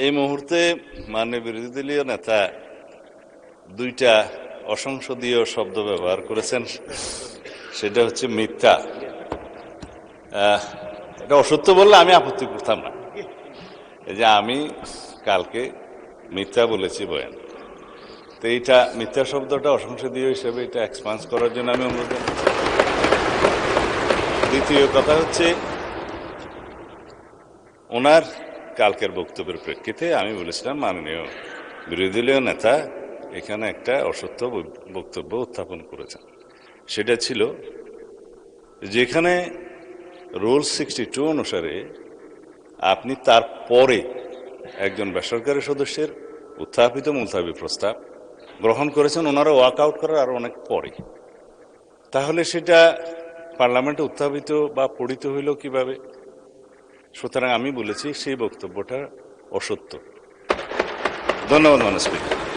এই মুহূর্তে মাননীয় বিরোধী দলীয় নেতা দুইটা অসংসদীয় শব্দ ব্যবহার করেছেন, সেটা হচ্ছে মিথ্যা। এটা অসত্য বললে আমি আপত্তি করতাম না, এই যে আমি কালকে মিথ্যা বলেছি বয়ান, তো এইটা মিথ্যা শব্দটা অসংসদীয় হিসেবে এটা এক্সপান্স করার জন্য আমি অনুরোধ জানাই। দ্বিতীয় কথা হচ্ছে, ওনার কালকের বক্তব্যের প্রেক্ষিতে আমি বলেছিলাম মাননীয় বিরোধী দলীয় নেতা এখানে একটা অসত্য বক্তব্য উত্থাপন করেছেন। সেটা ছিল যেখানে রুল 62 অনুসারে আপনি তারপরে একজন বেসরকারি সদস্যের উত্থাপিত মুলতাবি প্রস্তাব গ্রহণ করেছেন, ওনারা ওয়াক আউট করার আরো অনেক পরে, তাহলে সেটা পার্লামেন্টে উত্থাপিত বা পড়িত হইল কিভাবে? সুতরাং আমি বলেছি সেই বক্তব্যটা অসত্য। ধন্যবাদ মাননীয় স্পিকার।